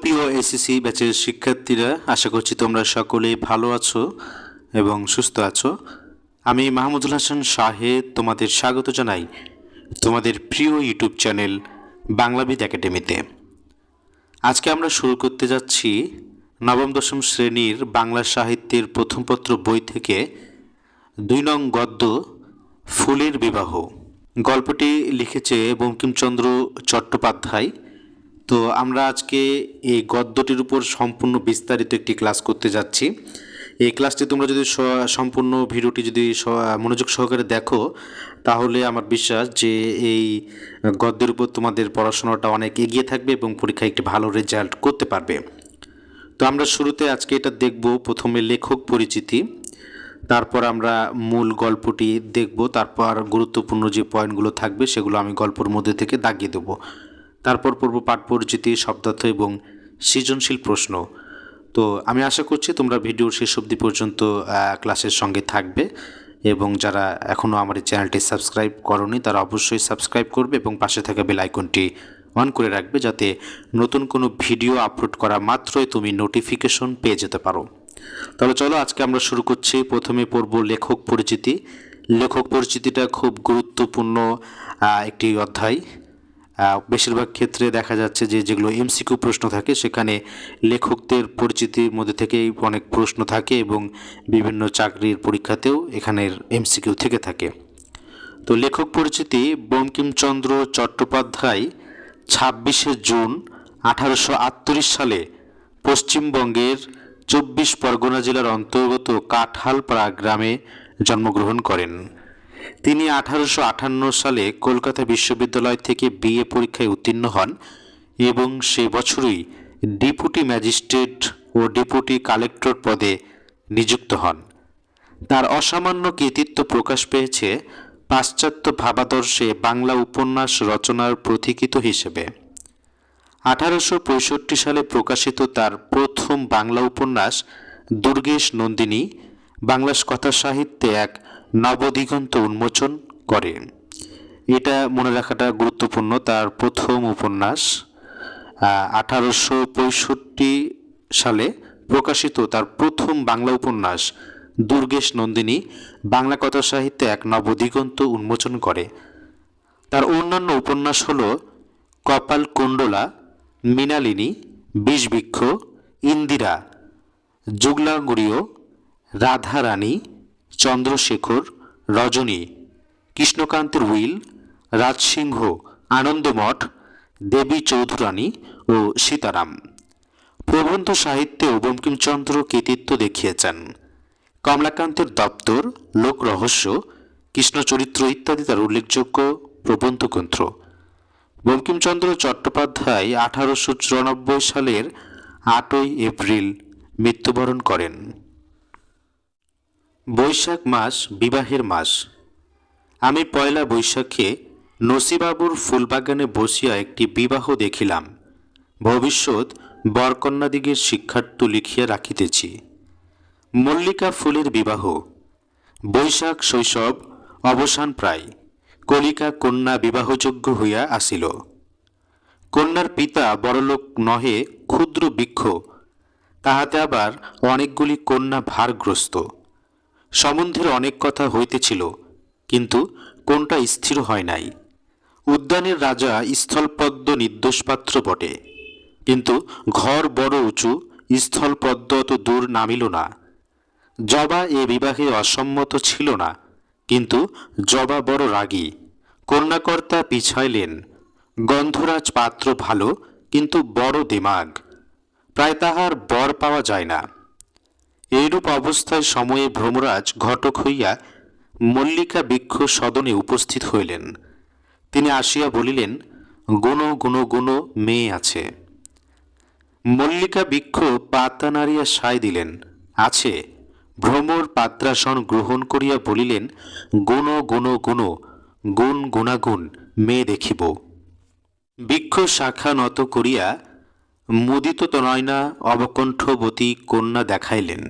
প্রিয় এসএসসি ব্যাচের শিক্ষার্থীরা, আশা করছি তোমরা সকলেই ভালো আছো এবং সুস্থ আছো। আমি মাহমুদুল হাসান শাহেদ তোমাদের স্বাগত জানাই তোমাদের প্রিয় ইউটিউব চ্যানেল বাংলাবিদ একাডেমিতে। আজকে আমরা শুরু করতে যাচ্ছি নবম দশম শ্রেণীর বাংলা সাহিত্যের প্রথম পত্র বই থেকে ২ নং গদ্য ফুলের বিবাহ। গল্পটি লিখেছে বঙ্কিমচন্দ্র চট্টোপাধ্যায়। তো আমরা আজকে এই গদ্যটির উপর সম্পূর্ণ বিস্তারিত একটি ক্লাস করতে যাচ্ছি। এই ক্লাসটি তোমরা যদি সম্পূর্ণ ভিডিওটি যদি মনোযোগ সহকারে দেখো, তাহলে আমার বিশ্বাস যে এই গদ্যের উপর তোমাদের পড়াশোনাটা অনেক এগিয়ে থাকবে এবং পরীক্ষায় একটি ভালো রেজাল্ট করতে পারবে। তো আমরা শুরুতে আজকে এটা দেখব, প্রথমে লেখক পরিচিতি, তারপর আমরা মূল গল্পটি দেখব, তারপর গুরুত্বপূর্ণ যে পয়েন্টগুলো থাকবে সেগুলো আমি গল্পের মধ্যে থেকে দাগিয়ে দেবো। তারপর পড়ব পাঠ পরিচিতি, শব্দার্থ এবং সৃজনশীল প্রশ্ন। তো আমি আশা করছি তোমরা ভিডিওর শেষ অবধি পর্যন্ত ক্লাসের সঙ্গে থাকবে এবং যারা এখনও আমার এই চ্যানেলটি সাবস্ক্রাইব করোনি তারা অবশ্যই সাবস্ক্রাইব করবে এবং পাশে থাকা বেল আইকনটি অন করে রাখবে, যাতে নতুন কোনো ভিডিও আপলোড করা মাত্রই তুমি নোটিফিকেশন পেয়ে যেতে পারো। তাহলে চলো আজকে আমরা শুরু করছি। প্রথমে পড়ব লেখক পরিচিতি। লেখক পরিচিতিটা খুব গুরুত্বপূর্ণ একটি অধ্যায়। বেশিরভাগ ক্ষেত্রে দেখা যাচ্ছে যে যেগুলো এমসিকিউ প্রশ্ন থাকে সেখানে লেখকদের পরিচিতির মধ্যে থেকেই অনেক প্রশ্ন থাকে এবং বিভিন্ন চাকরির পরীক্ষাতেও এখানের এমসিকিউ থেকে থাকে। তো লেখক পরিচিতি, বঙ্কিমচন্দ্র চট্টোপাধ্যায় ২৬শে জুন ১৮৩৮ সালে পশ্চিমবঙ্গের ২৪ পরগনা জেলার অন্তর্গত কাঁঠালপাড়া গ্রামে জন্মগ্রহণ করেন। তিনি ১৮৫৮ সালে কলকাতা বিশ্ববিদ্যালয় থেকে বিএ পরীক্ষায় উত্তীর্ণ হন এবং সে বছরই ডেপুটি ম্যাজিস্ট্রেট ও ডেপুটি কালেক্টর পদে নিযুক্ত হন। তার অসামান্য কৃতিত্ব প্রকাশ পেয়েছে পাশ্চাত্য ভাবাদর্শে বাংলা উপন্যাস রচনার প্রতীকিত হিসেবে। ১৮৬৫ সালে প্রকাশিত তার প্রথম বাংলা উপন্যাস দুর্গেশ নন্দিনী বাংলা কথা সাহিত্যে এক নবদিগন্ত উন্মোচন করে। এটা মনে রাখাটা গুরুত্বপূর্ণ। তার প্রথম উপন্যাস ১৮৬৫ সালে প্রকাশিত তার প্রথম বাংলা উপন্যাস দুর্গেশ নন্দিনী বাংলা কথা সাহিত্যে এক নবদিগন্ত উন্মোচন করে। তার অন্যান্য উপন্যাস হল কপালকুণ্ডলা, মৃণালিনী, বিষবৃক্ষ, ইন্দিরা, যুগলাঙ্গুরীয়, রাধারানী, চন্দ্রশেখর, রজনী, কৃষ্ণকান্তের উইল, রাজসিংহ, আনন্দমঠ, দেবী চৌধুরানী ও সীতারাম। প্রবন্ধ সাহিত্যেও বঙ্কিমচন্দ্র কৃতিত্ব দেখিয়েছেন। কমলাকান্তের দপ্তর, লোকরহস্য, কৃষ্ণচরিত্র ইত্যাদি তার উল্লেখযোগ্য প্রবন্ধগ্রন্থ। বঙ্কিমচন্দ্র চট্টোপাধ্যায় ১৮৯৪ সালের ৮ই এপ্রিল মৃত্যুবরণ করেন। বৈশাখ মাস বিবাহের মাস। আমি পয়লা বৈশাখে নসিবাবুর ফুলবাগানে বসিয়া একটি বিবাহ দেখিলাম। ভবিষ্যৎ বরকন্যাদিগের শিক্ষার্থ লিখিয়া রাখিতেছি। মল্লিকা ফুলের বিবাহ। বৈশাখ শৈশব অবসান প্রায়। কলিকা কন্যা বিবাহযোগ্য হইয়া আসিল। কন্যার পিতা বড়লোক নহে, ক্ষুদ্র বৃক্ষ, তাহাতে আবার অনেকগুলি কন্যা ভারগ্রস্ত। সম্বন্ধের অনেক কথা হইতেছিল, কিন্তু কোনটা স্থির হয় নাই। উদ্যানের রাজা স্থলপদ্ম নির্দোষপাত্র বটে, কিন্তু ঘর বড় উঁচু, স্থলপদ্ম অত দূর নামিল না। জবা এ বিবাহে অসম্মত ছিল না, কিন্তু জবা বড় রাগী। কন্যাকর্তা পিছাইলেন। গন্ধরাজ পাত্র ভালো, কিন্তু বড় দিমাগ, প্রায় তাহার বর পাওয়া যায় না। এইরূপ অবস্থায় সময়ে ভ্রমরাজ ঘটক হইয়া মল্লিকা বৃক্ষ সদনে উপস্থিত হইলেন। তিনি আসিয়া বলিলেন, গুণ গুণ গুণ মেয়ে আছে। মল্লিকা বৃক্ষ পাতা নাড়িয়া সায় দিলেন, আছে। ভ্রমর পাত্রাসন গ্রহণ করিয়া বলিলেন, গুণ গুণ গুণ, গুণ গুণাগুণ মেয়ে দেখিব। বৃক্ষ শাখা নত করিয়া মুদিত তনয়না অবকণ্ঠবতী কন্যা দেখাইলেন।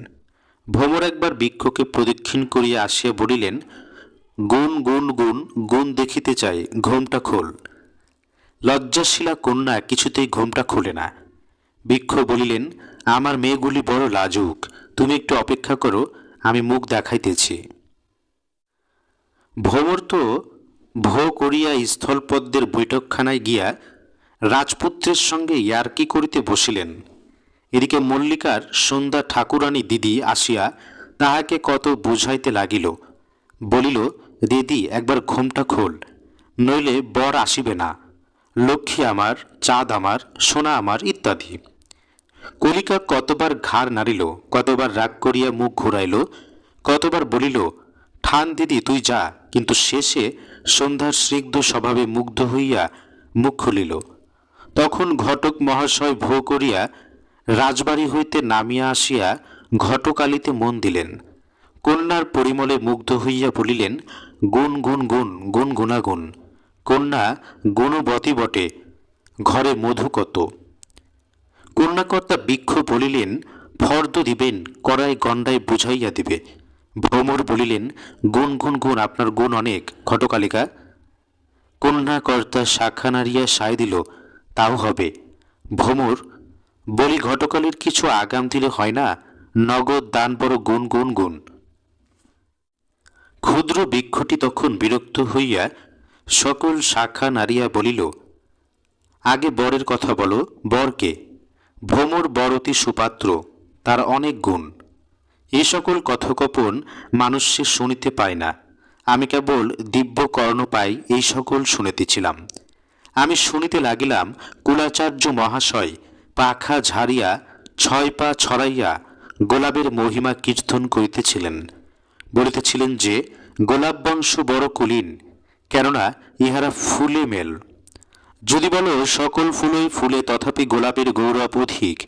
ভ্রমর একবার বৃক্ষকে প্রদক্ষিণ করিয়া আসিয়া বলিলেন, গুণ গুণ গুণ, গুণ দেখিতে চাই, ঘোমটা খোল। লজ্জাশীলা কন্যা কিছুতেই ঘোমটা খোলে না। বৃক্ষ বলিলেন, আমার মেয়েগুলি বড় লাজুক, তুমি একটু অপেক্ষা করো, আমি মুখ দেখাইতেছি। ভ্রমর তো ভো করিয়া স্থলপদ্মের বৈঠকখানায় গিয়া রাজপুত্রের সঙ্গে ইয়ার্কি করিতে বসিলেন। এদিকে মল্লিকার সন্ধ্যা ঠাকুরানী দিদি আসিয়া তাহাকে কত বুঝাইতে লাগিল। বলিল, দিদি একবার ঘুমটা খোল, নইলে বর আসিবে না, লক্ষ্মী আমার, চাঁদ আমার, সোনা আমার ইত্যাদি। কলিকা কতবার ঘাড় নাড়িল, কতবার রাগ করিয়া মুখ ঘুরাইল, কতবার বলিল, ঠান দিদি তুই যা, কিন্তু শেষে সন্ধ্যার স্নিগ্ধ স্বভাবে মুগ্ধ হইয়া মুখ খুলিল। তখন ঘটক মহাশয় ভো করিয়া রাজবাড়ি হইতে নামিয়া আসিয়া ঘটকালিতে মন দিলেন। কন্যার পরিমলে মুগ্ধ হইয়া বলিলেন, গুণ গুণ গুণ গুণ গুণাগুণ, কন্যা গুণবতী বটে, ঘরে মধু কত। কন্যাকর্তা বৃক্ষ বলিলেন, ফর্দ দিবেন, কড়াই গণ্ডায় বুঝাইয়া দিবে। ভ্রমর বলিলেন, গুণ গুণ গুণ, আপনার গুণ অনেক ঘটকালিকা। কন্যাকর্তা শাখা নাড়িয়া সায় দিল, তাও হবে। ভ্রমর বলি, ঘটকালির কিছু আগাম দিলে হয় না, নগদ দান বড় গুণ গুণ গুণ। ক্ষুদ্র বৃক্ষটি তখন বিরক্ত হইয়া সকল শাখা নাড়িয়া বলিল, আগে বরের কথা বলো, বরকে। ভ্রমর বর অতি সুপাত্র, তার অনেক গুণ। এ সকল কথোপকথন মানুষ সে শুনিতে পায় না, আমি কেবল দিব্য কর্ণ পাই এই সকল শুনিতেছিলাম। আমি শুনিতে লাগিলাম, কুলাচার্য মহাশয় পাখা ঝাড়িয়া 6 পা ছড়াইয়া গোলাপের মহিমা কীর্তন করিতেছিলেন। বলিতেছিলেন যে গোলাপ বংশ বড় কুলীন, কেননা ইহারা ফুলে মেল। যদি বলো সকল ফুলই ফুলে, তথাপি গোলাপের গৌরব অধিক,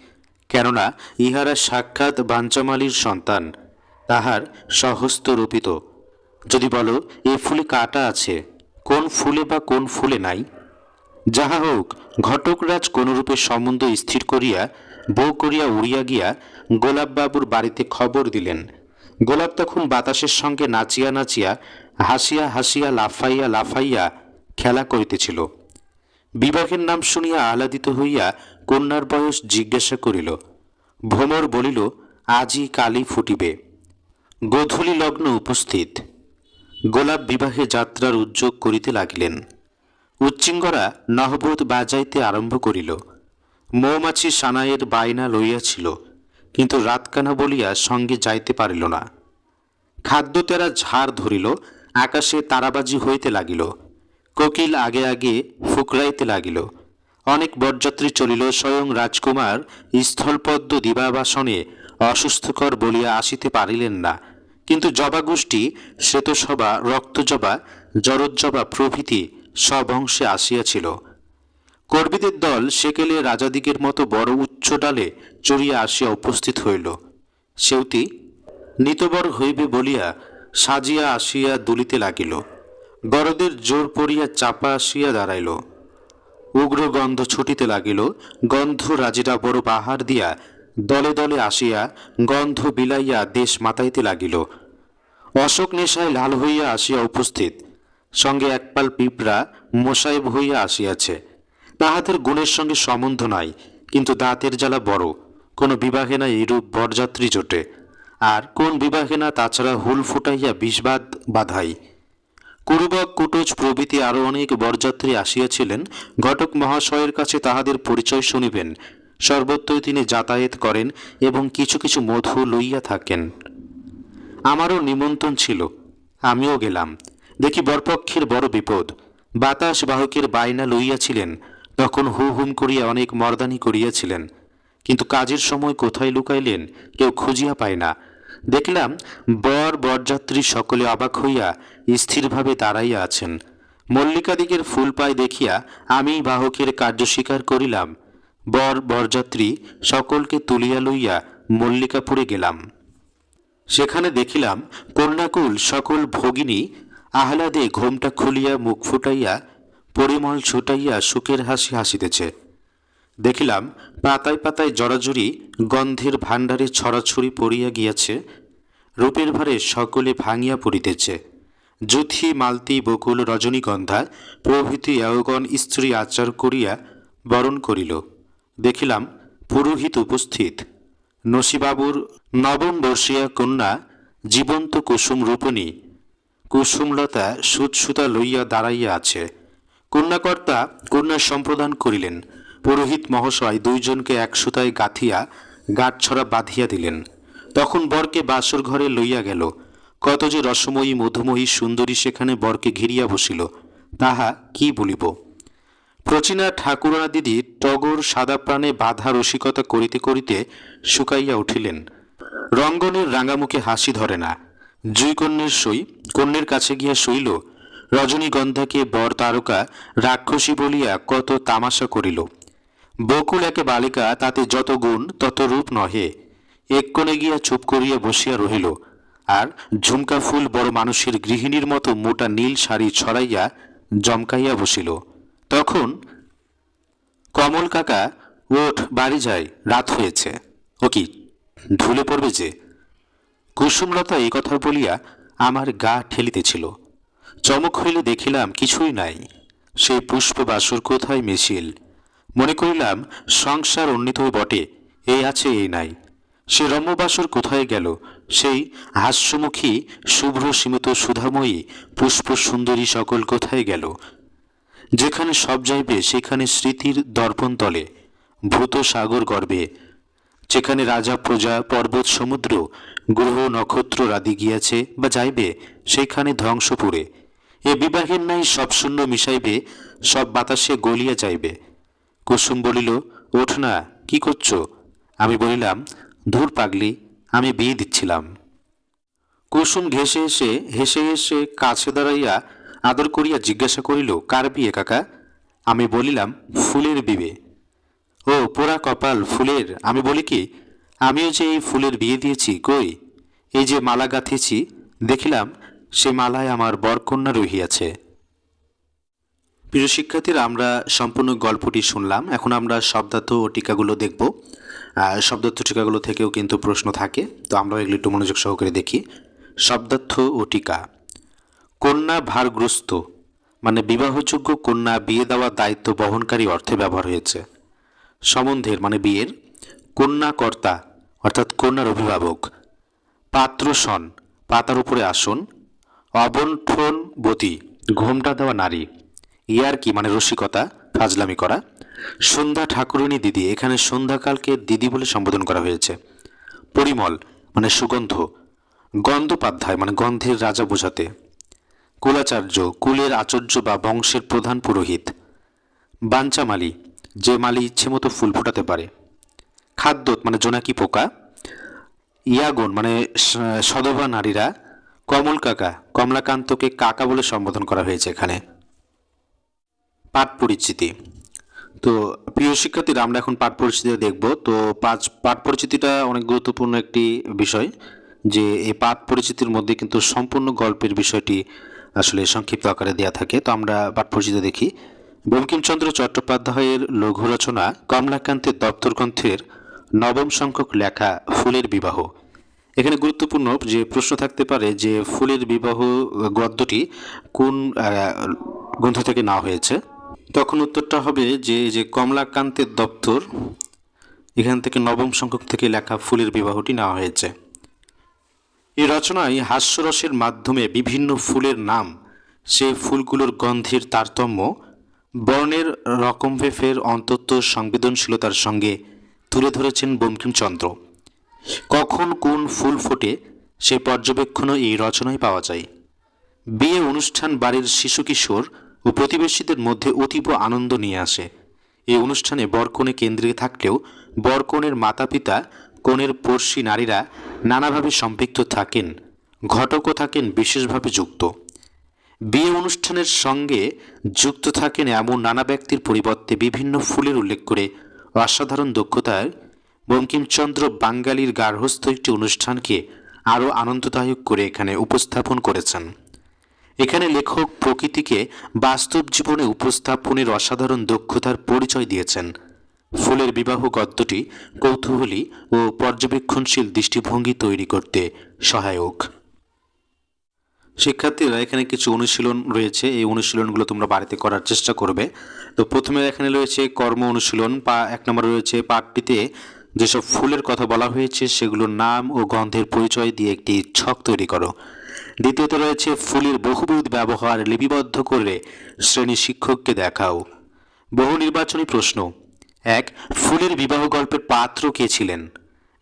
কেননা ইহারা সাক্ষাৎ বাঞ্চামালির সন্তান, তাহার স্বহস্ত রূপিত। যদি বলো এ ফুলে কাঁটা আছে, কোন ফুলে বা কোন ফুলে নাই। যাহা হোক, ঘটকরাজ কোনরূপে সম্বন্ধ স্থির করিয়া বউ করিয়া উড়িয়া গিয়া গোলাপবাবুর বাড়িতে খবর দিলেন। গোলাপ তখন বাতাসের সঙ্গে নাচিয়া নাচিয়া, হাসিয়া হাসিয়া, লাফাইয়া লাফাইয়া খেলা করিতেছিল। বিবাহের নাম শুনিয়া আহ্লাদিত হইয়া কন্যার বয়স জিজ্ঞাসা করিল। ভ্রমর বলিল, আজই কালই ফুটিবে। গোধূলি লগ্ন উপস্থিত। গোলাপ বিবাহে যাত্রার উদ্যোগ করিতে লাগিলেন। উচ্চিঙ্গরা নহবত বাজাইতে আরম্ভ করিল। মৌমাছি সানাইয়ের বায়না লইয়াছিল, কিন্তু রাতকানা বলিয়া সঙ্গে যাইতে পারিল না। খাদ্যতেরা ঝাড় ধরিল, আকাশে তারাবাজি হইতে লাগিল। কোকিল আগে আগে ফুকরাইতে লাগিল। অনেক বরযাত্রী চলিল। স্বয়ং রাজকুমার স্থলপদ্ম দিবাবাসনে অসুস্থকর বলিয়া আসিতে পারিলেন না, কিন্তু জবাগোষ্ঠী, শ্বেতসভা, রক্তজবা, জরজ্জবা প্রভৃতি সব অংশে আসিয়াছিল। কর্মীদের দল সেকেলে রাজাদিগের মতো বড় উচ্চ ডালে চড়িয়া আসিয়া উপস্থিত হইল। সেউতি নিতবর হইবে বলিয়া সাজিয়া আসিয়া দুলিতে লাগিল। গরদের জোর পড়িয়া চাপা আসিয়া দাঁড়াইল। উগ্র গন্ধ ছুটিতে লাগিল। গন্ধ রাজিরা বড় বাহার দিয়া দলে দলে আসিয়া গন্ধ বিলাইয়া দেশ মাতাইতে লাগিল। অশোক নেশায় লাল হইয়া আসিয়া উপস্থিত। সঙ্গে একপাল পিঁপড়া মোসাইব হইয়া আসিয়াছে। তাহাদের গুণের সঙ্গে সম্বন্ধ নাই, কিন্তু দাঁতের জ্বালা বড়। কোনো বিবাহে না এইরূপ বরযাত্রী জোটে, আর কোন বিবাহে না তাছাড়া হুল ফুটাইয়া বিষবাদ বাধাই। কুরুবক, কুটোজ প্রভৃতি আরও অনেক বরযাত্রী আসিয়াছিলেন। ঘটক মহাশয়ের কাছে তাহাদের পরিচয় শুনিবেন। সর্বত্রই তিনি যাতায়াত করেন এবং কিছু কিছু মধু লইয়া থাকেন। আমারও নিমন্ত্রণ ছিল, আমিও গেলাম। দেখি বরপক্ষের বড় বিপদ। বাতাস বাহকের বায়না লইয়াছিলেন, তখন হু হুম করিয়া অনেক মর্দানি করিয়াছিলেন, কিন্তু কাজের সময় কোথায় লুকাইলেন কেউ খুঁজিয়া পায় না। দেখলাম বর বরযাত্রী সকলে অবাক হইয়া স্থিরভাবে দাঁড়াইয়া আছেন। মল্লিকাদিগের ফুল পায় দেখিয়া আমি বাহকের কার্য স্বীকার করিলাম। বর বরযাত্রী সকলকে তুলিয়া লইয়া মল্লিকাপুরে গেলাম। সেখানে দেখিলাম কন্যাকুল সকল ভগিনী আহ্লাদে ঘোমটা খুলিয়া মুখ ফুটাইয়া পরিমল ছুটাইয়া সুখের হাসি হাসিতেছে। দেখিলাম পাতায় পাতায় জড়াজড়ি গন্ধের ভাণ্ডারে ছড়াছড়ি পড়িয়া গিয়াছে। রূপের ভারে সকলে ভাঙিয়া পড়িতেছে। যুথি, মালতী, বকুল, রজনীগন্ধা প্রভৃতি এওগণ স্ত্রী আচার করিয়া বরণ করিল। দেখিলাম পুরোহিত উপস্থিত। নসিবাবুর নবম বর্ষীয়া কন্যা জীবন্ত কুসুম রূপণী কুসুমলতা সুতসুতা লইয়া দাঁড়াইয়া আছে। কন্যাকর্তা কন্যা সম্প্রদান করিলেন। পুরোহিত মহাশয় দুইজনকে এক সুতায় গাঁথিয়া গাঁটছড়া বাঁধিয়া দিলেন। তখন বরকে বাসর ঘরে লইয়া গেল। কত যে রসময়ী মধুময়ী সুন্দরী সেখানে বরকে ঘিরিয়া বসিল, তাহা কি বলিব। প্রচীনা ঠাকুরানা দিদি টগর সাদা প্রাণে বাধা রসিকতা করিতে করিতে শুকাইয়া উঠিলেন। রঙ্গনের রাঙামুখে হাসি ধরে না। জুইকন্যের সই কন্যের কাছে গিয়া শৈল। রজনীগন্ধাকে বর তারকা রাক্ষসী বলিয়া কত তামাশা করিল। বকুল একে বালিকা, তাতে যত গুণ তত রূপ নহে। এক কোণে গিয়া চুপ করিয়া বসিয়া রহিল। আর ঝুমকা ফুল বড় মানুষের গৃহিণীর মতো মোটা নীল শাড়ি ছড়াইয়া জমকাইয়া বসিল। তখন কমল কাকা, ওঠ বাড়ি যাই, রাত হয়েছে। ও কি ঢুলে পড়বে যে। কুসুমলতা এই কথা বলিয়া আমার গা ঠেলিতেছিল। চমক হইলে দেখিলাম কিছুই নাই। সেই পুষ্পবাসর কোথায় মিছিল। মনে করিলাম সংসার উন্নীতই বটে, এই আছে এই নাই। সে রম্যবাসর কোথায় গেল, সেই হাস্যমুখী শুভ্র সীমিত সুধাময়ী পুষ্প সুন্দরী সকল কোথায় গেল। যেখানে সব যাইবে সেখানে স্মৃতির দর্পণ তলে ভূত সাগর গর্বে। যেখানে রাজা প্রজা পর্বত সমুদ্র গ্রহ নক্ষত্র রাধি গিয়াছে বা যাইবে, সেইখানে ধ্বংসপুরে এ বিবাহের নাই সব শূন্য মিশাইবে, সব বাতাসে গলিয়া যাইবে। কুসুম বলিল, ওঠ না, কি করছ। আমি বলিলাম, ধুর পাগলি, আমি বিয়ে দিচ্ছিলাম। কুসুম হেসে এসে কাছে দাঁড়াইয়া আদর করিয়া জিজ্ঞাসা করিল, কার বিয়ে কাকা। আমি বলিলাম, ফুলের বিয়ে। ও পোড়া কপাল ফুলের। আমি বলি কি, আমিও যে এই ফুলের বিয়ে দিয়েছি। কই, এই যে মালা গাঁথেছি। দেখিলাম সে মালায় আমার বরকন্যা রহিয়াছে। প্রিয় শিক্ষার্থীরা, আমরা সম্পূর্ণ গল্পটি শুনলাম। এখন আমরা শব্দার্থ ও টিকাগুলো দেখব। শব্দার্থ টিকাগুলো থেকেও কিন্তু প্রশ্ন থাকে, তো আমরা এগুলো একটু মনোযোগ সহকারে দেখি। শব্দার্থ ও টিকা। কন্যা ভারগ্রস্ত মানে বিবাহযোগ্য কন্যা বিয়ে দেওয়ার দায়িত্ব বহনকারী অর্থে ব্যবহার হয়েছে। সম্বন্ধের মানে বিয়ের। কন্যাকর্তা অর্থাৎ কন্যার অভিভাবক। পাত্রসন পাতার উপরে আসন। অবণ্ঠনবতী ঘোমটা দেওয়া নারী। ইয়ার্কি মানে রসিকতা, ফাজলামি করা। সন্ধ্যা ঠাকুরানী দিদি, এখানে সন্ধ্যাকালকে দিদি বলে সম্বোধন করা হয়েছে। পরিমল মানে সুগন্ধ। গন্ধোপাধ্যায় মানে গন্ধের রাজা বোঝাতে। কুলাচার্য কুলের আচার্য বা বংশের প্রধান পুরোহিত। বাঞ্চামালি যে মালি ইচ্ছে মতো ফুল ফোটাতে পারে। খাদ্যত মানে জোনাকি পোকা। ইয়াগুন মানে সধবা নারীরা। কমল কাকা কমলাকান্তকে কাকা বলে সম্বোধন করা হয়েছে এখানে। পাঠ পরিচিতি। তো প্রিয় শিক্ষার্থীরা, আমরা এখন পাঠ পরিচিতি দেখব। তো পাঠ পরিচিতিটা অনেক গুরুত্বপূর্ণ একটি বিষয়, যে এই পাঠ পরিচিতির মধ্যে কিন্তু সম্পূর্ণ গল্পের বিষয়টি আসলে সংক্ষিপ্ত আকারে দেয়া থাকে। তো আমরা পাঠ পরিচিতি দেখি। বঙ্কিমচন্দ্র চট্টোপাধ্যায়ের লঘু রচনা কমলাকান্তের দপ্তর গ্রন্থের নবম সংখ্যক লেখা ফুলের বিবাহ। এখানে গুরুত্বপূর্ণ যে প্রশ্ন থাকতে পারে যে ফুলের বিবাহ গদ্যটি কোন গ্রন্থ থেকে নেওয়া হয়েছে। তখন উত্তরটা হবে যে কমলাকান্তের দপ্তর, এখান থেকে নবম সংখ্যক থেকে লেখা ফুলের বিবাহটি নেওয়া হয়েছে। এই রচনায় হাস্যরসের মাধ্যমে বিভিন্ন ফুলের নাম, সেই ফুলগুলোর গন্ধের তারতম্য, বর্ণের রকমভেফের অন্তত সংবেদনশীলতার সঙ্গে তুলে ধরেছেন বঙ্কিমচন্দ্র। কখন কোন ফুল ফোটে সেই পর্যবেক্ষণও এই রচনায় পাওয়া যায়। বিয়ে অনুষ্ঠান বাড়ির শিশু কিশোর ও প্রতিবেশীদের মধ্যে অতীব আনন্দ নিয়ে আসে। এই অনুষ্ঠানে বরকনে কেন্দ্রে থাকলেও বরকনের মাতা পিতা, কনের পড়শি নারীরা নানাভাবে সম্পৃক্ত থাকেন, ঘটকও থাকেন বিশেষভাবে যুক্ত। বিয়ে অনুষ্ঠানের সঙ্গে যুক্ত থাকেন এমন নানা ব্যক্তির পরিবর্তে বিভিন্ন ফুলের উল্লেখ করে অসাধারণ দক্ষতায় বঙ্কিমচন্দ্র বাঙালির গার্হস্থ্য একটি অনুষ্ঠানকে আরও আনন্দদায়ক করে এখানে উপস্থাপন করেছেন। এখানে লেখক প্রকৃতিকে বাস্তব জীবনে উপস্থাপনের অসাধারণ দক্ষতার পরিচয় দিয়েছেন। ফুলের বিবাহ গদ্যটি কৌতূহলী ও পর্যবেক্ষণশীল দৃষ্টিভঙ্গি তৈরি করতে সহায়ক। শিক্ষার্থীরা, এখানে কিছু অনুশীলন রয়েছে, এই অনুশীলনগুলো তোমরা বাড়িতে করার চেষ্টা করবে। তো প্রথমে এখানে রয়েছে কর্ম অনুশীলন, 1 নম্বরে রয়েছে পাঠটিতে যেসব ফুলের কথা বলা হয়েছে সেগুলোর নাম ও গন্ধের পরিচয় দিয়ে একটি ছক তৈরি করো। দ্বিতীয়ত রয়েছে ফুলের বহুবিধ ব্যবহার লিপিবদ্ধ করে শ্রেণী শিক্ষককে দেখাও। বহু নির্বাচনী প্রশ্ন। 1, ফুলের বিবাহ গল্পের পাত্র কে ছিলেন?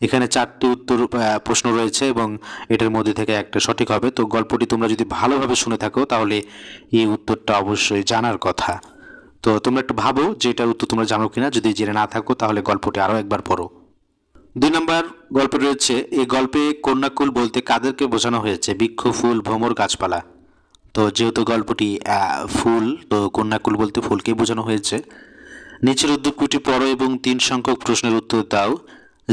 এখানে 4টি উত্তর প্রশ্ন রয়েছে এবং এটার মধ্যে থেকে একটা সঠিক হবে। তো গল্পটি তোমরা যদি ভালোভাবে শুনে থাকো তাহলে এই উত্তরটা অবশ্যই জানার কথা। তো তোমরা একটু ভাবো যে এটার উত্তর তোমরা জানো কিনা। যদি জেনে না থাকো তাহলে গল্পটি আরও একবার পড়ো। 2 নম্বর গল্পে রয়েছে এই গল্পে কন্যাকুল বলতে কাদেরকে বোঝানো হয়েছে? বৃক্ষ, ফুল, ভ্রমর, গাছপালা। তো যেহেতু গল্পটি ফুল, তো কন্যাকুল বলতে ফুলকে বোঝানো হয়েছে। নিচের উদ্দীপকটি পড়ো এবং 3 সংখ্যক প্রশ্নের উত্তর দাও।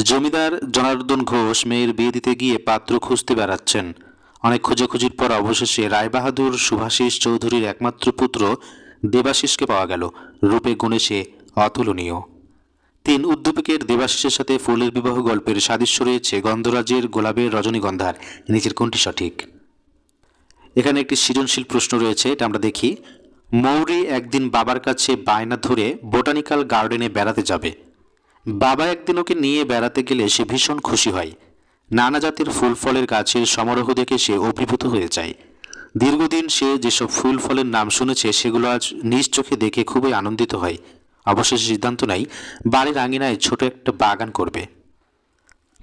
জমিদার জনার্দন ঘোষ মেয়ের বিয়ে দিতে গিয়ে পাত্র খুঁজতে বেড়াচ্ছেন। অনেক খোঁজাখুঁজির পর অবশেষে রায়বাহাদুর সুভাষিস চৌধুরীর একমাত্র পুত্র দেবাশিসকে পাওয়া গেল। রূপে গুণে সে অতুলনীয়। 3, উদ্দীপকের দেবাশিসের সাথে ফুলের বিবাহ গল্পের সাদৃশ্য রয়েছে গন্ধরাজের, গোলাপের, রজনীগন্ধার। নিচের কোনটি সঠিক? এখানে একটি সৃজনশীল প্রশ্ন রয়েছে, এটা আমরা দেখি। মৌরি একদিন বাবার কাছে বায়না ধরে বোটানিক্যাল গার্ডেনে বেড়াতে যাবে। বাবা একদিন ওকে নিয়ে বেড়াতে গেলে সে ভীষণ খুশি হয়। নানা জাতের ফুল ফলের গাছের সমারোহ দেখে সে অভিভূত হয়ে যায়। দীর্ঘদিন সে যেসব ফুল ফলের নাম শুনেছে সেগুলো আজ নিজ চোখে দেখে খুবই আনন্দিত হয়। অবশেষে সিদ্ধান্ত নেয় বাড়ির আঙিনায় ছোট একটা বাগান করবে।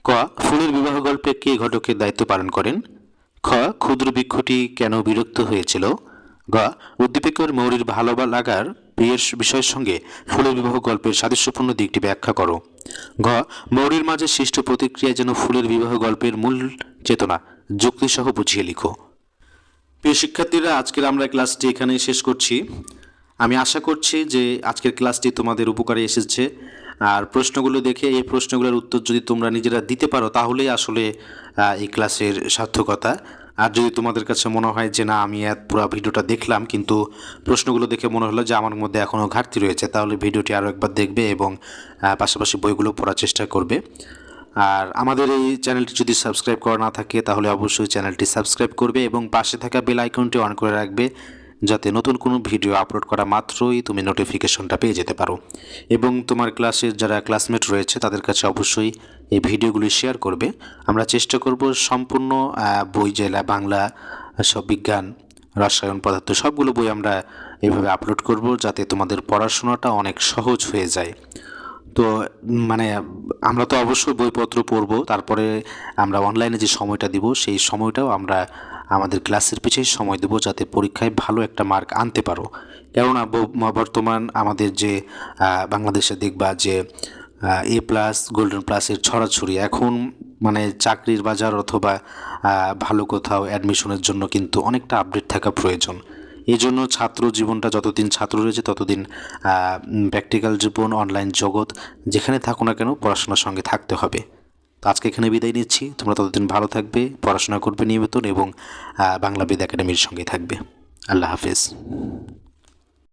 ক, ফুলের বিবাহ গল্পে কে ঘটকের দায়িত্ব পালন করেন? খ, ক্ষুদ্র বৃক্ষটি কেন বিরক্ত হয়েছিল? গ, উদ্দীপকের মৌরির ভালো লাগার বিয়ের বিষয়ের সঙ্গে ফুলের বিবাহ গল্পের সাদৃশ্যপূর্ণ দিকটি ব্যাখ্যা করো। ঘ, মৌরির মাঝে সৃষ্ট প্রতিক্রিয়া যেন ফুলের বিবাহ গল্পের মূল চেতনা যুক্তিসহ বুঝিয়ে লিখো। প্রিয় শিক্ষার্থীরা, আজকের আমরা ক্লাসটি এখানেই শেষ করছি। আমি আশা করছি যে আজকের ক্লাসটি তোমাদের উপকারে এসেছে। আর প্রশ্নগুলো দেখে এই প্রশ্নগুলোর উত্তর যদি তোমরা নিজেরা দিতে পারো তাহলেই আসলে এই ক্লাসের সার্থকতা। আর যদি তোমাদের কাছে মনে হয় যে না, আমি পুরো ভিডিওটা দেখলাম কিন্তু প্রশ্নগুলো দেখে মনে হলো যে আমার মধ্যে এখনও ঘাটতি রয়েছে, তাহলে ভিডিওটি আরও একবার দেখবে এবং পাশাপাশি বইগুলো পড়ার চেষ্টা করবে। আর আমাদের এই চ্যানেলটি যদি সাবস্ক্রাইব করা না থাকে তাহলে অবশ্যই চ্যানেলটি সাবস্ক্রাইব করবে এবং পাশে থাকা বেল আইকনটি অন করে রাখবে, যাতে নতুন কোনো ভিডিও আপলোড করা মাত্রই তুমি নোটিফিকেশনটা পেয়ে যেতে পারো। এবং তোমার ক্লাসের যারা ক্লাসমেট রয়েছে তাদের কাছে অবশ্যই এই ভিডিওগুলি শেয়ার করবে। আমরা চেষ্টা করব সম্পূর্ণ বই, জেলা বাংলা, সব বিজ্ঞান, রসায়ন, পদার্থ সবগুলো বই আমরা এইভাবে আপলোড করব যাতে তোমাদের পড়াশোনাটা অনেক সহজ হয়ে যায়। তো আমরা তো অবশ্যই বইপত্র পড়ব, তারপরে আমরা অনলাইনে যে সময়টা দিব সেই সময়টাও আমরা আমাদের ক্লাসের পিছিয়ে সময় দেবো যাতে পরীক্ষায় ভালো একটা মার্ক আনতে পারো। কেননা বর্তমান আমাদের যে বাংলাদেশে দেখবা যে A+, গোল্ডেন প্লাসের ছড়াছড়ি এখন, চাকরির বাজার অথবা ভালো কোথাও অ্যাডমিশনের জন্য কিন্তু অনেকটা আপডেট থাকা প্রয়োজন। এই জন্য ছাত্র জীবনটা, যতদিন ছাত্র রয়েছে ততদিন প্র্যাকটিক্যাল জীবন, অনলাইন জগৎ যেখানে থাকো না কেন পড়াশোনার সঙ্গে থাকতে হবে। তো আজকে এখানে বিদায় নিচ্ছি। তোমরা ততদিন ভালো থাকবে, পড়াশোনা করবে নিয়মিত এবং বাংলা বেদ একাডেমির সঙ্গে থাকবে। আল্লাহ হাফেজ।